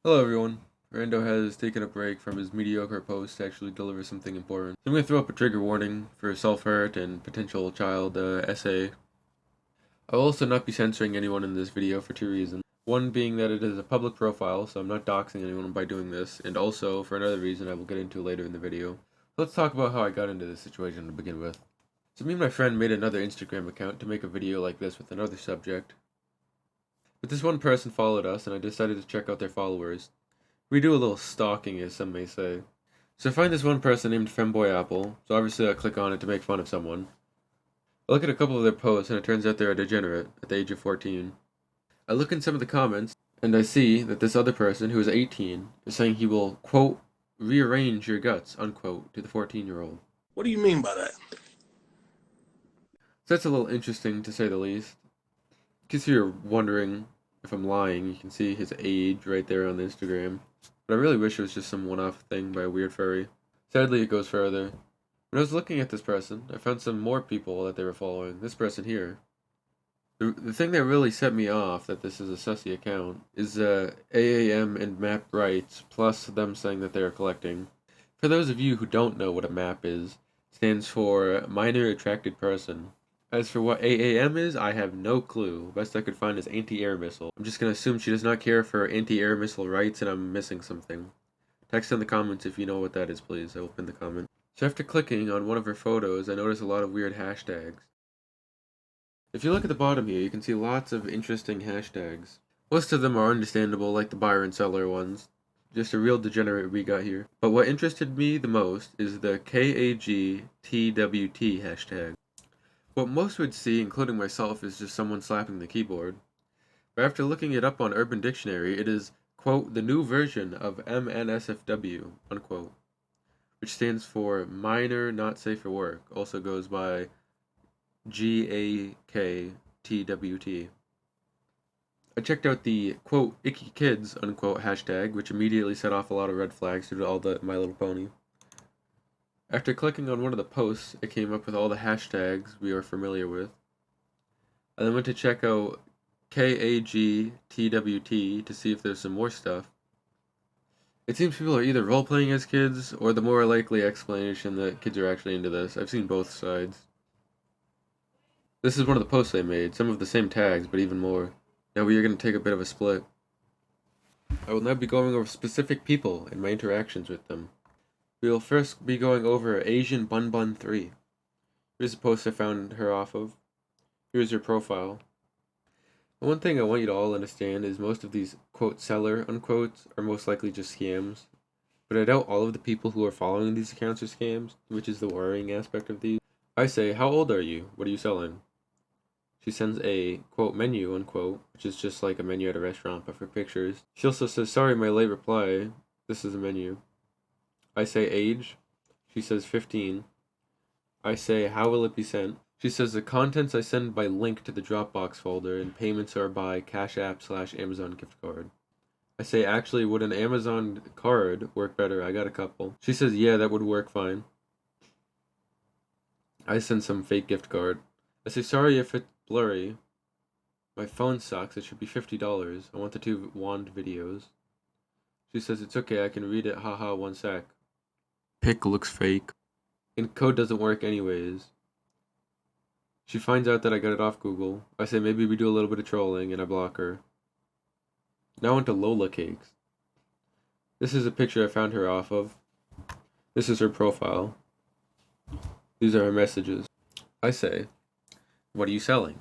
Hello everyone. Rando has taken a break from his mediocre post to actually deliver something important. So I'm going to throw up a trigger warning for self-hurt and potential child essay. I will also not be censoring anyone in this video for two reasons. One being that it is a public profile, so I'm not doxing anyone by doing this, and also for another reason I will get into later in the video. Let's talk about how I got into this situation to begin with. So me and my friend made another Instagram account to make a video like this with another subject. But this one person followed us and I decided to check out their followers. We do a little stalking, as some may say. So I find this one person named Femboy Apple, so obviously I click on it to make fun of someone. I look at a couple of their posts, and it turns out they're a degenerate at the age of 14. I look in some of the comments, and I see that this other person, who is 18, is saying he will, quote, rearrange your guts, unquote, to the 14-year-old. What do you mean by that? So that's a little interesting, to say the least. In case you're wondering if I'm lying, you can see his age right there on the Instagram. But I really wish it was just some one-off thing by a weird furry. Sadly, it goes further. When I was looking at this person, I found some more people that they were following. This person here. The thing that really set me off that this is a sussy account is AAM and map rights, plus them saying that they are collecting. For those of you who don't know what a map is, it stands for Minor Attracted Person. As for what AAM is, I have no clue. Best I could find is anti-air missile. I'm just gonna assume she does not care for anti-air missile rights and I'm missing something. Text in the comments if you know what that is, please. I will pin the comment. So after clicking on one of her photos, I notice a lot of weird hashtags. If you look at the bottom here, you can see lots of interesting hashtags. Most of them are understandable, like the buyer and seller ones. Just a real degenerate we got here. But what interested me the most is the KAGTWT hashtag. What most would see, including myself, is just someone slapping the keyboard. But after looking it up on Urban Dictionary, it is, quote, the new version of MNSFW, unquote, which stands for Minor Not Safe for Work, also goes by GAKTWT. I checked out the, quote, icky kids, unquote, hashtag, which immediately set off a lot of red flags due to all the My Little Pony. After clicking on one of the posts, it came up with all the hashtags we are familiar with. I then went to check out KAGTWT to see if there's some more stuff. It seems people are either role-playing as kids, or the more likely explanation that kids are actually into this. I've seen both sides. This is one of the posts they made, some of the same tags, but even more. Now we are going to take a bit of a split. I will now be going over specific people and my interactions with them. We will first be going over Asian Bun Bun 3. Here's a post I found her off of. Here's her profile. And one thing I want you to all understand is most of these quote seller unquotes are most likely just scams. But I doubt all of the people who are following these accounts are scams, which is the worrying aspect of these. I say, how old are you? What are you selling? She sends a, quote, menu, unquote, which is just like a menu at a restaurant, but for pictures. She also says, sorry, my late reply. This is a menu. I say age. She says 15. I say, how will it be sent? She says the contents I send by link to the Dropbox folder and payments are by Cash App / Amazon gift card. I say, actually, would an Amazon card work better? I got a couple. She says, yeah, that would work fine. I send some fake gift card. I say, sorry if it's blurry. My phone sucks. It should be $50. I want the two wand videos. She says, it's okay. I can read it. Haha, one sec. Pic looks fake. And code doesn't work anyways. She finds out that I got it off Google. I say maybe we do a little bit of trolling and I block her. Now onto Lola Cakes. This is a picture I found her off of. This is her profile. These are her messages. I say, what are you selling?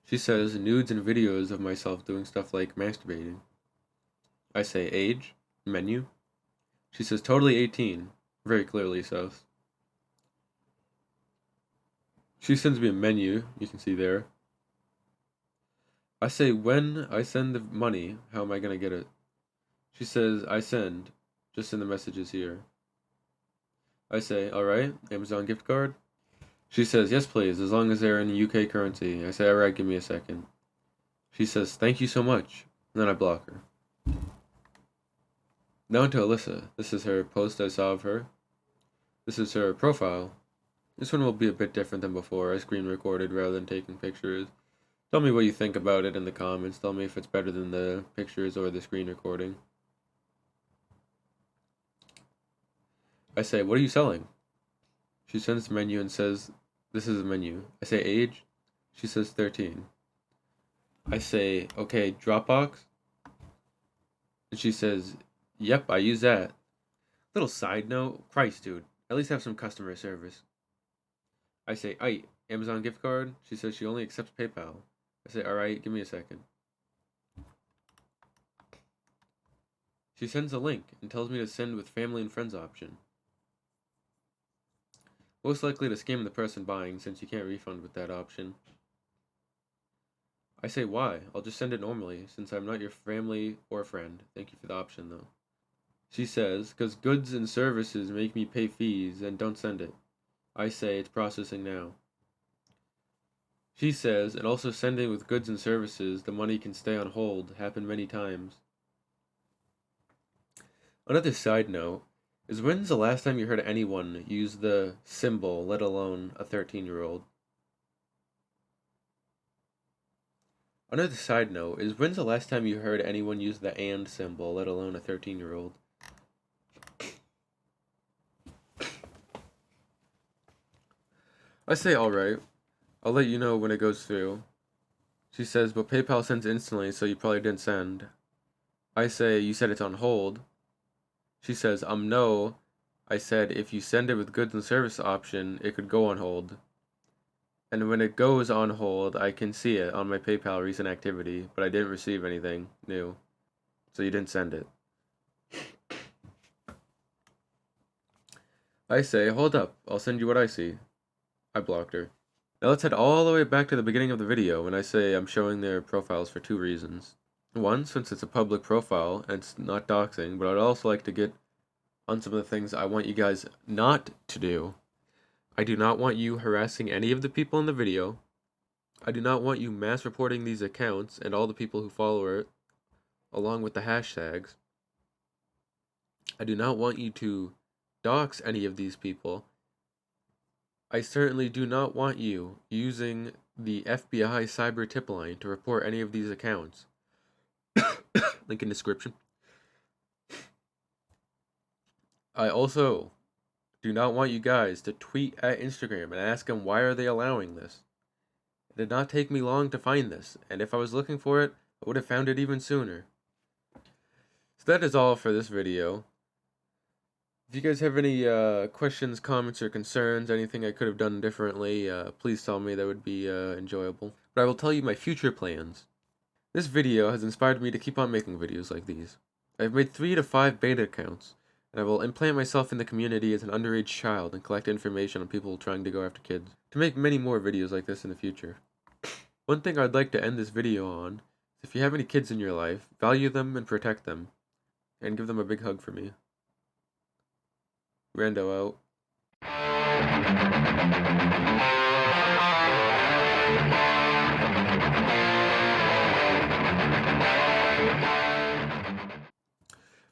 She says nudes and videos of myself doing stuff like masturbating. I say age, menu. She says totally 18, very clearly sus. She sends me a menu, you can see there. I say when I send the money, how am I gonna get it? She says I send, just in the messages here. I say, alright, Amazon gift card? She says, yes please, as long as they're in UK currency. I say, alright, give me a second. She says, thank you so much, and then I block her. Now to Alyssa. This is her post I saw of her. This is her profile. This one will be a bit different than before. I screen recorded rather than taking pictures. Tell me what you think about it in the comments. Tell me if it's better than the pictures or the screen recording. I say, what are you selling? She sends the menu and says, this is a menu. I say, age? She says 13. I say, okay, Dropbox? And she says, yep, I use that. Little side note, Christ, dude, at least have some customer service. I say, Amazon gift card? She says she only accepts PayPal. I say, alright, give me a second. She sends a link and tells me to send with family and friends option. Most likely to scam the person buying since you can't refund with that option. I say, why? I'll just send it normally since I'm not your family or friend. Thank you for the option though. She says, because goods and services make me pay fees and don't send it. I say, it's processing now. She says, and also sending with goods and services, the money can stay on hold, happened many times. Another side note is when's the last time you heard anyone use the symbol, let alone a 13-year-old? Another side note is when's the last time you heard anyone use the and symbol, let alone a 13-year-old? I say, alright, I'll let you know when it goes through. She says, but PayPal sends instantly, so you probably didn't send. I say, you said it's on hold. She says, no. I said, if you send it with goods and service option, it could go on hold. And when it goes on hold, I can see it on my PayPal recent activity, but I didn't receive anything new. So you didn't send it. I say, hold up, I'll send you what I see. I blocked her. Now let's head all the way back to the beginning of the video when I say I'm showing their profiles for 2 reasons. One, since it's a public profile and it's not doxing, but I'd also like to get on some of the things I want you guys not to do. I do not want you harassing any of the people in the video. I do not want you mass reporting these accounts and all the people who follow it, along with the hashtags. I do not want you to dox any of these people. I certainly do not want you using the FBI cyber tip line to report any of these accounts. Link in description. I also do not want you guys to tweet at Instagram and ask them why are they allowing this. It did not take me long to find this, and if I was looking for it, I would have found it even sooner. So that is all for this video. If you guys have any questions, comments, or concerns, anything I could have done differently, please tell me. That would be enjoyable. But I will tell you my future plans. This video has inspired me to keep on making videos like these. I've made 3 to 5 beta accounts, and I will implant myself in the community as an underage child and collect information on people trying to go after kids, to make many more videos like this in the future. One thing I'd like to end this video on is if you have any kids in your life, value them and protect them, and give them a big hug for me. Rando out.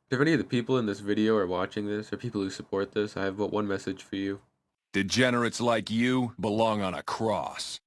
If any of the people in this video are watching this, or people who support this, I have but one message for you. Degenerates like you belong on a cross.